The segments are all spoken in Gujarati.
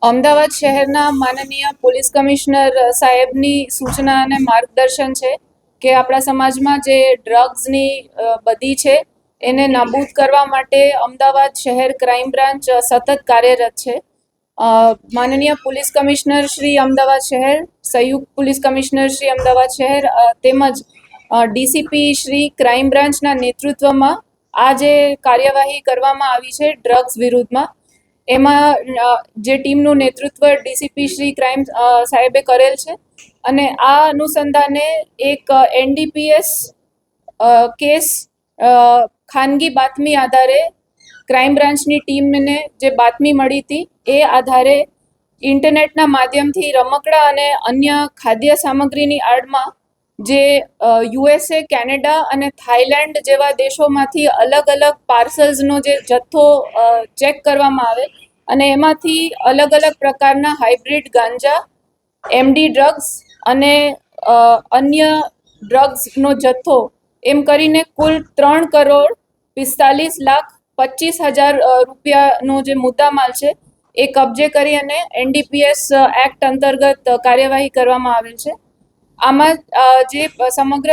અમદાવાદ શહેરના માનનીય પોલીસ કમિશનર સાહેબની સૂચના અને માર્ગદર્શન છે કે આપણા સમાજમાં જે ડ્રગ્સની બદી છે એને નાબૂદ કરવા માટે અમદાવાદ શહેર ક્રાઇમ બ્રાન્ચ સતત કાર્યરત છે. માનનીય પોલીસ કમિશનર શ્રી અમદાવાદ શહેર, સંયુક્ત પોલીસ કમિશનર શ્રી અમદાવાદ શહેર તેમજ ડીસીપી શ્રી ક્રાઇમ બ્રાન્ચના નેતૃત્વમાં આ જે કાર્યવાહી કરવામાં આવી છે ડ્રગ્સ વિરુદ્ધમાં, એમાં જે ટીમનું નેતૃત્વ ડીસીપી શ્રી ક્રાઇમ સાહેબે કરેલ છે અને આ અનુસંધાને એક એનડીપીએસ કેસ ખાનગી બાતમી આધારે ક્રાઇમ બ્રાન્ચની ટીમને જે બાતમી મળી હતી એ આધારે ઇન્ટરનેટના માધ્યમથી રમકડા અને અન્ય ખાદ્ય સામગ્રીની આડમાં જે યુએસએ, કેનેડા અને થાઈલેન્ડ જેવા દેશોમાંથી અલગ અલગ પાર્સલ્સનો જે જથ્થો ચેક કરવામાં આવે અને એમાંથી અલગ અલગ પ્રકારના હાઇબ્રિડ ગાંજા, એમડી ડ્રગ્સ અને અન્ય ડ્રગ્સનો જથ્થો એમ કરીને કુલ 3,45,25,000 રૂપિયાનો જે મુદ્દામાલ છે એ કબજે કરી અને એનડીપીએસ એક્ટ અંતર્ગત કાર્યવાહી કરવામાં આવેલ છે. આમાં જે સમગ્ર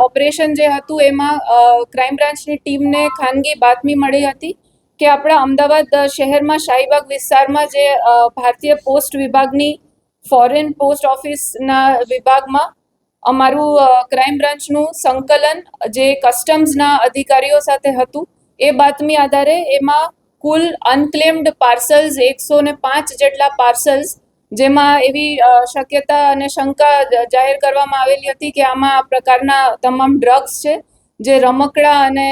ઓપરેશન જે હતું એમાં ક્રાઇમ બ્રાન્ચની ટીમને ખાનગી બાતમી મળી હતી કે આપણા અમદાવાદ શહેરમાં શાહીબાગ વિસ્તારમાં જે ભારતીય પોસ્ટ વિભાગની ફોરેન પોસ્ટ ઓફિસના વિભાગમાં અમારું ક્રાઇમ બ્રાન્ચનું સંકલન જે કસ્ટમ્સના અધિકારીઓ સાથે હતું એ બાતમી આધારે એમાં કુલ અનક્લેમ્ડ પાર્સલ્સ 105 જેટલા પાર્સલ્સ, જેમાં એવી શક્યતા અને શંકા જાહેર કરવામાં આવેલી હતી કે આમાં આ પ્રકારના તમામ ડ્રગ્સ છે જે રમકડા અને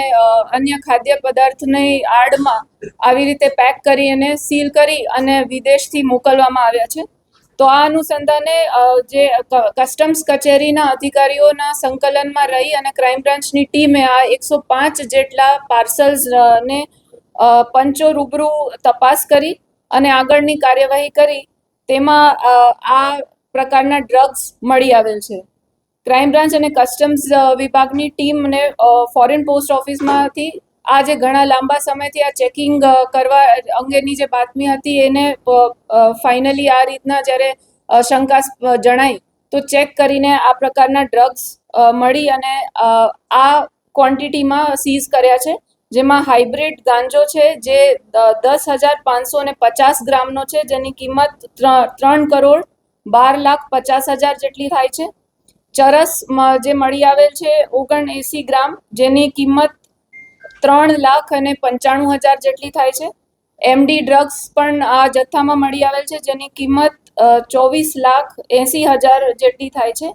અન્ય ખાદ્ય પદાર્થની આડમાં આવી રીતે પેક કરી અને સીલ કરી અને વિદેશથી મોકલવામાં આવ્યા છે. તો આ અનુસંધાને જે કસ્ટમ્સ કચેરીના અધિકારીઓના સંકલનમાં રહી અને ક્રાઇમ બ્રાન્ચની ટીમે આ 105 જેટલા પાર્સલ્સને પંચો રૂબરૂ તપાસ કરી અને આગળની કાર્યવાહી કરી. તેમાં આ પ્રકારના ડ્રગ્સ મળી આવેલ છે. ક્રાઇમ બ્રાન્ચ અને કસ્ટમ્સ વિભાગની ટીમને ફોરેન પોસ્ટ ઓફિસમાંથી આ જે ઘણા લાંબા સમયથી આ ચેકિંગ કરવા અંગેની જે બાતમી હતી એને ફાઇનલી આ રીતના જ્યારે શંકા જણાઈ તો ચેક કરીને આ પ્રકારના ડ્રગ્સ મળી અને આ ક્વોન્ટિટીમાં સીઝ કર્યા છે, જેમાં હાઇબ્રિડ ગાંજો છે જે 10,550 ગ્રામનો છે, જેની કિંમત 3,12,50,000 જેટલી થાય છે. ચરસ જે મળી આવેલ છે 79 ગ્રામ, જેની કિંમત 3,95,000 જેટલી થાય છે. એમડી ડ્રગ્સ પણ આ જથ્થામાં મળી આવેલ છે, જેની કિંમત 24,80,000 જેટલી થાય છે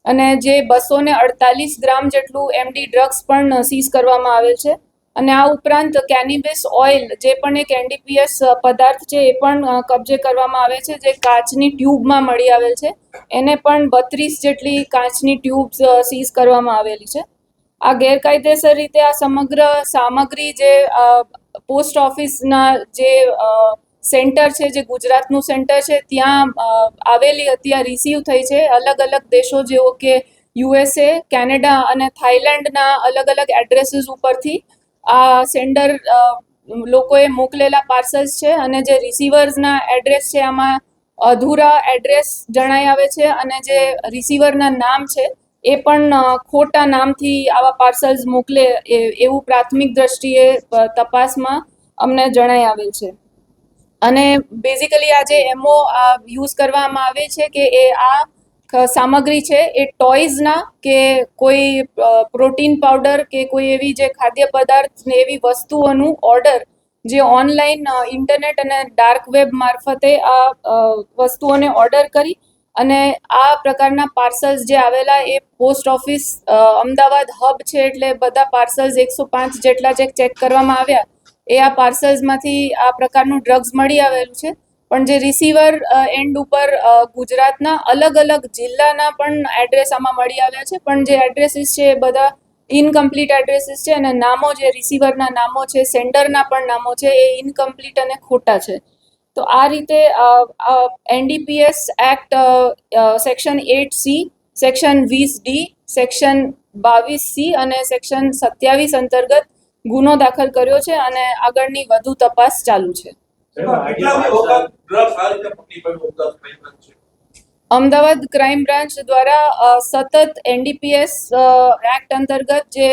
અને જે 248 ગ્રામ જેટલું એમડી ડ્રગ્સ પણ સીઝ કરવામાં આવેલ છે. અને આ ઉપરાંત કેનિબિસ ઓઇલ જે પણ એક એનડીપીએસ પદાર્થ છે એ પણ કબજે કરવામાં આવે છે, જે કાચની ટ્યુબમાં મળી આવેલ છે. એને પણ 32 જેટલી કાચની ટ્યુબ્સ સીઝ કરવામાં આવેલી છે. આ ગેરકાયદેસર રીતે આ સમગ્ર સામગ્રી જે પોસ્ટ ઓફિસના જે સેન્ટર છે, જે ગુજરાતનું સેન્ટર છે ત્યાં આવેલી હતી, આ રિસીવ થઈ છે. અલગ અલગ દેશો જેવો કે યુએસએ, કેનેડા અને થાઈલેન્ડના અલગ અલગ એડ્રેસીસ ઉપરથી આ સેન્ડર લોકોએ મોકલેલા પાર્સલ્સ છે અને જે રિસીવર્સના એડ્રેસ છે આમાં અધૂરા એડ્રેસ જણાઈ આવે છે અને જે રિસીવરના નામ છે એ પણ ખોટા નામથી આવા પાર્સલ્સ મોકલે એવું પ્રાથમિક દ્રષ્ટિએ તપાસમાં અમને જણાઈ આવેલ છે. અને બેઝિકલી આ જે એમઓ યુઝ કરવામાં આવે છે કે એ આ સામગ્રી છે એ ટોયઝના કે કોઈ પ્રોટીન પાવડર કે કોઈ એવી જે ખાદ્ય પદાર્થ ને એવી વસ્તુઓનું ઓર્ડર જે ઓનલાઈન ઇન્ટરનેટ અને ડાર્ક વેબ મારફતે આ વસ્તુઓને ઓર્ડર કરી અને આ પ્રકારના પાર્સલ્સ જે આવેલા એ પોસ્ટ ઓફિસ અમદાવાદ હબ છે, એટલે બધા પાર્સલ્સ 105 જેટલા જે ચેક કરવામાં આવ્યા એ આ પાર્સલ્સમાંથી આ પ્રકારનું ડ્રગ્સ મળી આવેલું છે. પણ જે રિસીવર એન્ડ ઉપર ગુજરાતના અલગ અલગ જિલ્લાના પણ એડ્રેસ આમાં મળી આવ્યા છે, પણ જે એડ્રેસીસ છે એ બધા ઇનકમ્પ્લીટ એડ્રેસીસ છે અને નામો જે રિસીવરના નામો છે, સેન્ડરના પણ નામો છે એ ઇનકમ્પ્લીટ અને ખોટા છે. તો આ રીતે NDPS act section 8C, section 20D, section 22C અને સેક્શન 27 અંતર્ગત ગુનો દાખલ કર્યો છે અને આગળની વધુ તપાસ ચાલુ છે. કેટલા વખત ડ્રગ્સ આ રીતે પકડી પડ્યું અમદાવાદ ક્રાઇમ બ્રાન્ચ દ્વારા સતત એનડીપીએસ એક્ટ અંતર્ગત જે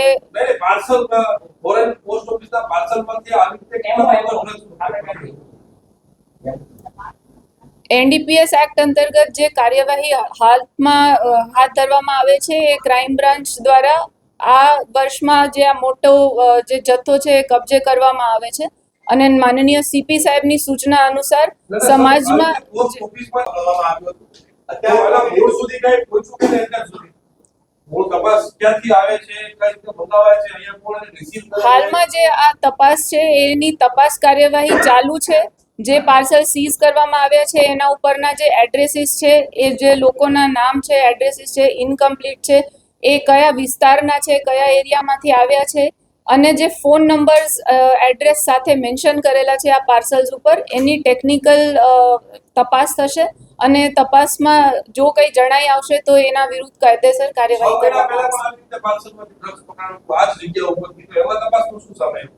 પાર્સલ ફોરેન પોસ્ટ ઓફિસના પાર્સલ પરથી આવી રીતે કેટલા ડ્રગ્સ એનડીપીએસ એક્ટ અંતર્ગત જે કાર્યવાહી હાલમાં હાથ ધરવામાં આવે છે એ ક્રાઇમ બ્રાન્ચ દ્વારા આ વર્ષમાં જે આ મોટો જે જથ્થો છે એ કબજે કરવામાં આવે છે અને માનનીય સીપી સાહેબની સૂચના અનુસાર સમાજમાં પોસ્ટ ઓફિસમાં કરવામાં આવ્યું હતું અત્યારે મૂળ સુધી કઈ પહોંચ્યું કે નહીં અત્યાર સુધી મૂળ તપાસ ક્યાંથી આવે છે કઈ રીતે મંગાવાય છે અહીંયા કોણ રિસીવ કરે હાલમાં જે આ તપાસ છે એની તપાસ કાર્યવાહી ચાલુ છે જે પાર્સલ સીઝ કરવામાં આવ્યા છે એના ઉપરના જે એડ્રેસીસ છે એ જે લોકોના નામ છે એડ્રેસીસ છે ઇનકમ્પ્લીટ છે એ કયા વિસ્તારના છે કયા એરિયામાંથી આવ્યા છે અને જે ફોન નંબર્સ એડ્રેસ સાથે મેન્શન કરેલા છે આ પાર્સલ્સ ઉપર એની ટેકનિકલ તપાસ થશે અને તપાસમાં જો કંઈ જણાઈ આવશે તો એના વિરુદ્ધ કાયદેસર કાર્યવાહી કરવામાં આવશે. પાર્સલમાંથી ડ્રગ્સ પકડાણું આ જ જગ્યા ઉપરથી તો એમાં તપાસનું શું સામે આવ્યું?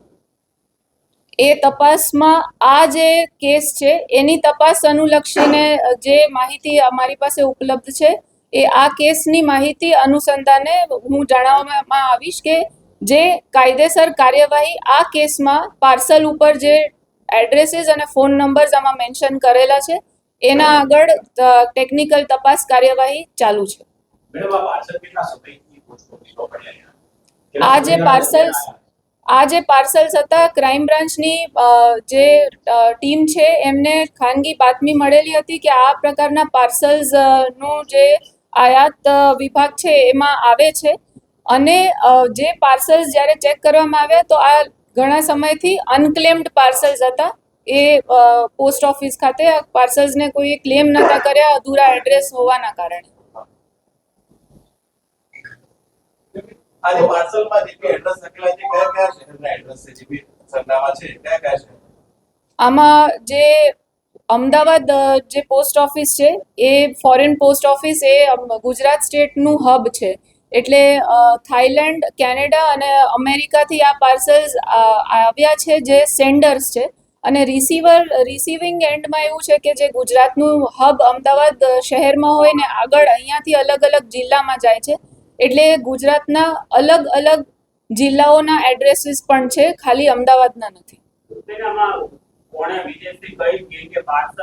એ તપાસમાં આ જે કેસ છે એની તપાસ અનુલક્ષીને જે માહિતી અમારી પાસે ઉપલબ્ધ છે એ આ કેસની માહિતી અનુસંધાને હું જણાવવામાં આવીશ કે જે કાયદેસર કાર્યવાહી આ કેસમાં પાર્સલ ઉપર જે એડ્રેસીસ અને ફોન નંબર્સ આમાં મેન્શન કરેલા છે એના આગળ ટેકનિકલ તપાસ કાર્યવાહી ચાલુ છે. આ જે પાર્સલ્સ હતા ક્રાઇમ બ્રાન્ચની જે ટીમ છે એમને ખાનગી બાતમી મળેલી હતી કે આ પ્રકારના પાર્સલ્સ નું જે આયાત વિભાગ છે એમાં આવે છે અને જે પાર્સલ્સ જ્યારે ચેક કરવામાં આવ્યા તો આ ઘણા સમયથી અનક્લેમ્ડ પાર્સલ્સ હતા એ પોસ્ટ ઓફિસ ખાતે આ પાર્સલ્સને કોઈ ક્લેમ નહોતા કર્યા અધૂરા એડ્રેસ હોવાના કારણે. આજે પાર્સલમાં જે એડ્રેસ લખેલા છે કયા કયા શહેરના એડ્રેસ છે જે સરનામા છે કયા કયા શહેર? આમાં જે અમદાવાદ જે પોસ્ટ ઓફિસ છે એ ફોરેન પોસ્ટ ઓફિસ એ ગુજરાત સ્ટેટનું હબ છે એટલે થાઈલેન્ડ કેનેડા અને અમેરિકાથી આ પાર્સલ્સ આવ્યા છે જે સેન્ડર્સ છે અને રિસીવિંગ એન્ડમાં એવું છે કે જે ગુજરાતનું હબ અમદાવાદ શહેરમાં હોય ને આગળ અહીંયાથી અલગ અલગ જિલ્લામાં જાય છે એટલે ગુજરાતના અલગ અલગ જિલ્લાઓના એડ્રેસીસ પણ છે ખાલી અમદાવાદના નથી. કોણે વિદેશથી કઈ કે પાર્સલ